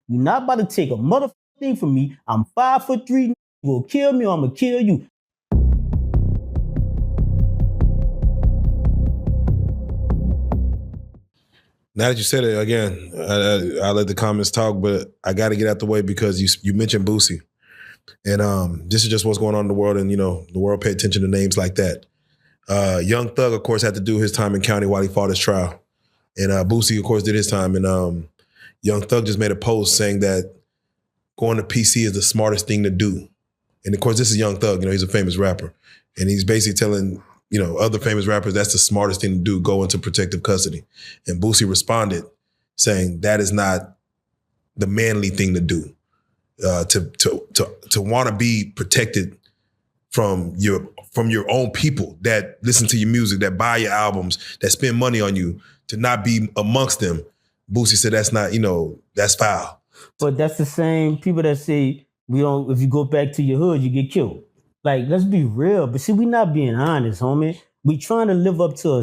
You're not about to take a motherfucking thing from me. I'm 5'3". You will kill me or I'm gonna kill you. Now that you said it again, I'll let the comments talk, but I got to get out the way because you mentioned Boosie. And this is just what's going on in the world, and the world pay attention to names like that. Young Thug, of course, had to do his time in county while he fought his trial. And Boosie, of course, did his time. And Young Thug just made a post saying that going to PC is the smartest thing to do. And of course, this is Young Thug, he's a famous rapper. And he's basically telling, other famous rappers, that's the smartest thing to do, go into protective custody. And Boosie responded saying that is not the manly thing to do. To want to be protected from your own people that listen to your music, that buy your albums, that spend money on you, to not be amongst them. Boosie said that's not, that's foul. But that's the same people that say if you go back to your hood, you get killed. Like, let's be real. But see, we not being honest, homie. We trying to live up to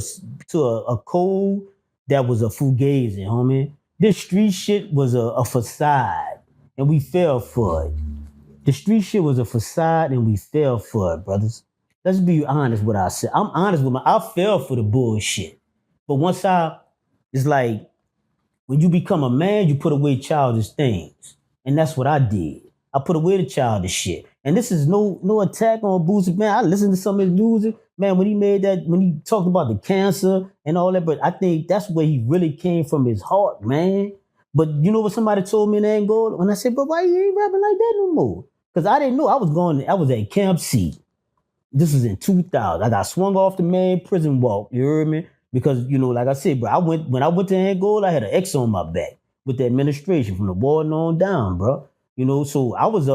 a code that was a fugazi, homie. This street shit was a facade, and we fell for it. The street shit was a facade, and we fell for it, brothers. Let's be honest with ourselves. I'm honest with I fell for the bullshit. But it's like, when you become a man, you put away childish things. And that's what I did. I put away the childish shit. And this is no attack on Boosie, man. I listened to some of his music, man, when he talked about the cancer and all that, but I think that's where he really came from, his heart, man. But you know what somebody told me in Angola? When I said, bro, why you ain't rapping like that no more? Because I didn't know. I was at Camp C. This was in 2000. I got swung off the main prison walk, you heard me? Because, like I said, bro, when I went to Angola, I had an X on my back with the administration from the warden on down, bro. So I was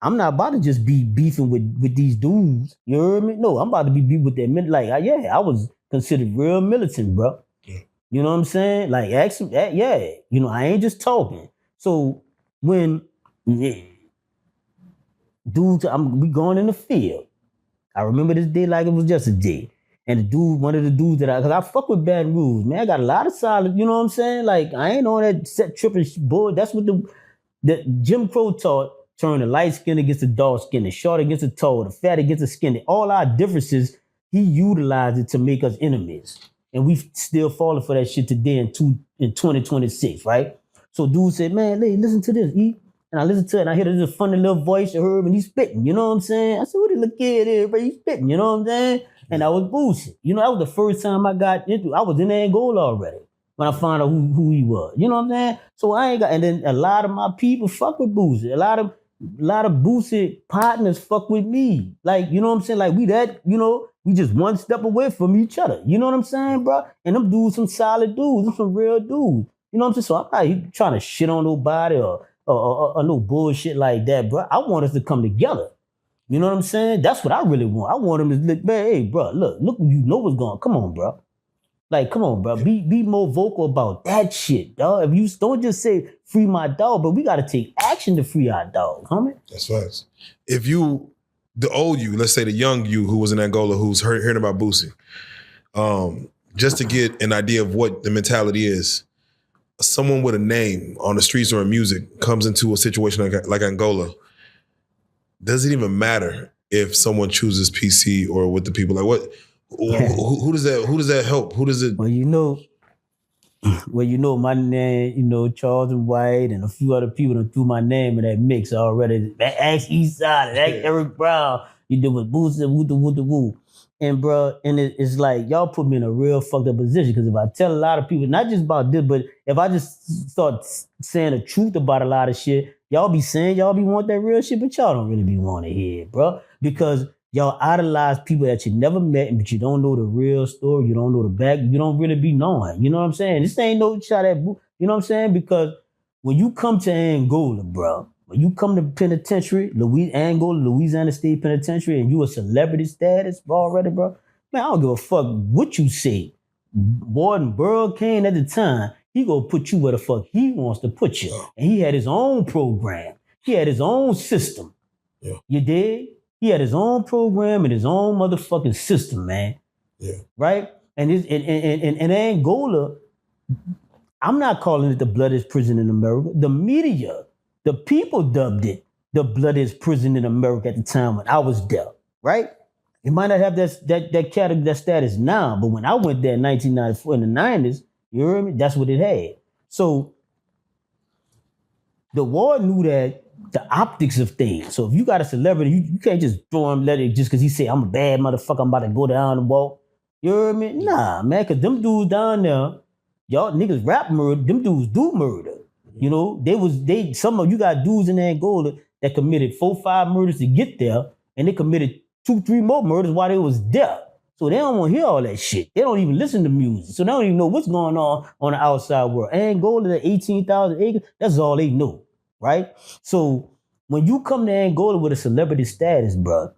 I'm not about to just be beefing with these dudes. You heard me? No, I'm about to be beefing with them. I was considered real militant, bro. Yeah. You know what I'm saying? Like, actually, I ain't just talking. So when dudes, we going in the field. I remember this day like it was just a day. And the dude, one of the dudes because I fuck with Baton Rouge, man. I got a lot of solid, you know what I'm saying? Like, I ain't on that set tripping boy. That's what the Jim Crow taught. Turn the light skin against the dark skin, the short against the tall, the fat against the skinny. All our differences, he utilized it to make us enemies. And we still falling for that shit today in 2026, right? So dude said, man, listen to this, E. And I listened to it, and I hear this funny little voice of her, and he's spitting, you know what I'm saying? I said, what the little kid is, bro? He's spitting, you know what I'm saying? And I was Boosie. That was the first time I got into it. I was in Angola already when I found out who he was. You know what I'm saying? So and then a lot of my people fuck with Boosie. A lot of Boosie partners fuck with me. Like, you know what I'm saying? Like, we just one step away from each other. You know what I'm saying, bro? And them dudes some solid dudes. Them some real dudes. You know what I'm saying? So I'm not trying to shit on nobody or no bullshit like that, bro. I want us to come together. You know what I'm saying? That's what I really want. I want them to look, man, hey, bro, look, you know what's going on. Come on, bro. Like, come on, bro. Be more vocal about that shit, dog. If you don't just say free my dog, but we got to take action to free our dog, homie. That's right. If the old you, let's say the young you who was in Angola, who's hearing about Boosie, just to get an idea of what the mentality is, someone with a name on the streets or in music comes into a situation like Angola. Does it even matter if someone chooses PC or with the people? Like, what? Who does that help? Who does it? Well, my name, Charles and White and a few other people that threw my name in that mix already. Ask Eastside, ask Eric Brown. You did with Boosie, woo. And bro, it's like y'all put me in a real fucked up position because if I tell a lot of people, not just about this, but if I just start saying the truth about a lot of shit, y'all be saying y'all be want that real shit, but y'all don't really be want to hear it, bro. Because y'all idolize people that you never met, but you don't know the real story. You don't know the back. You don't really be knowing. You know what I'm saying? This ain't no shot at, you know what I'm saying? Because when you come to Angola, bro, when you come to penitentiary, Angola, Louisiana State Penitentiary, and you a celebrity status already, bro, man, I don't give a fuck what you say. Warden Burl Kane at the time, he gonna put you where the fuck he wants to put you. And he had his own program. He had his own system. Yeah. You dig? He had his own program and his own motherfucking system, man. Yeah. Right? And in Angola, I'm not calling it the bloodiest prison in America. The media, the people dubbed it the bloodiest prison in America at the time when I was there, right? It might not have that category, that status now, but when I went there in 1994 in the 90s, you heard me? That's what it had. So the war knew that the optics of things. So if you got a celebrity, you can't just throw him, let it just because he said, I'm a bad motherfucker, I'm about to go down the walk. You heard me? Nah, man, because them dudes down there, y'all niggas rap murder, them dudes do murder. You know, some of you got dudes in Angola that committed 4-5 murders to get there, and they committed 2-3 more murders while they was there. So they don't want to hear all that shit. They don't even listen to music. So they don't even know what's going on the outside world. Angola, the 18,000 acres, that's all they know, right? So when you come to Angola with a celebrity status, bro,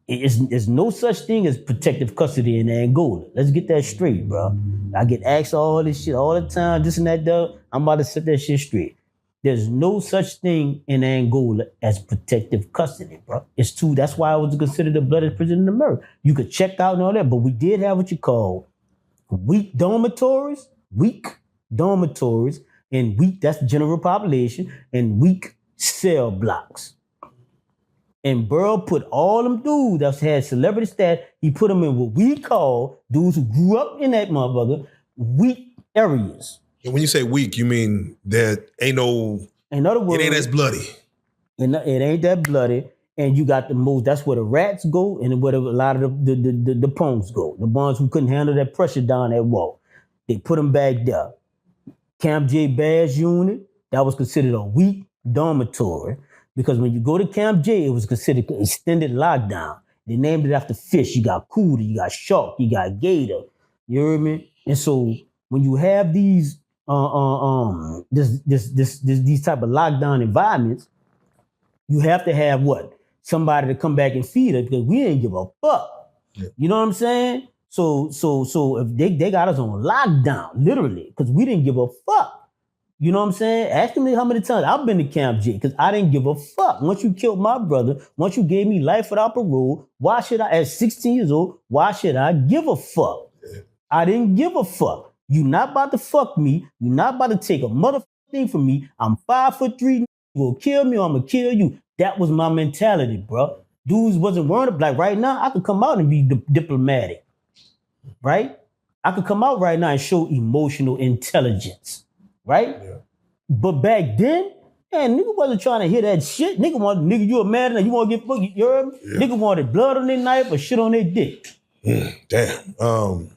it's no such thing as protective custody in Angola. Let's get that straight, bro. I get asked all this shit all the time, this and that, though. I'm about to set that shit straight. There's no such thing in Angola as protective custody, bro. That's why I was considered the bloodiest prison in America. You could check out and all that, but we did have what you call weak dormitories, and weak, that's the general population, and weak cell blocks. And Burl put all them dudes that had celebrity status, he put them in what we call dudes who grew up in that motherfucker, weak areas. And when you say weak, you mean that ain't no, in other words, it ain't as bloody. It ain't that bloody. And you got the most, that's where the rats go and where a lot of the punks go. The ones who couldn't handle that pressure down that wall. They put them back there. Camp J Bass unit, that was considered a weak dormitory. Because when you go to Camp J, it was considered extended lockdown. They named it after fish. You got cooter, you got shark, you got gator. You hear me? And so when you have these these type of lockdown environments, you have to have what? Somebody to come back and feed us because we ain't give a fuck. Yeah. You know what I'm saying? So if they got us on lockdown, literally, because we didn't give a fuck. You know what I'm saying? Ask me how many times I've been to Camp J because I didn't give a fuck. Once you killed my brother, once you gave me life without parole, why should I, at 16 years old, why should I give a fuck? I didn't give a fuck. You not about to fuck me. You not about to take a motherfucking thing from me. I'm 5'3". You will kill me or I'm going to kill you. That was my mentality, bro. Dudes wasn't worried. Like right now, I could come out and be diplomatic, right? I could come out right now and show emotional intelligence. Right? Yeah. But back then, man, nigga wasn't trying to hear that shit. Nigga, you a man and you want to get fucked, you heard me? Yeah. Nigga wanted blood on their knife or shit on their dick. Damn.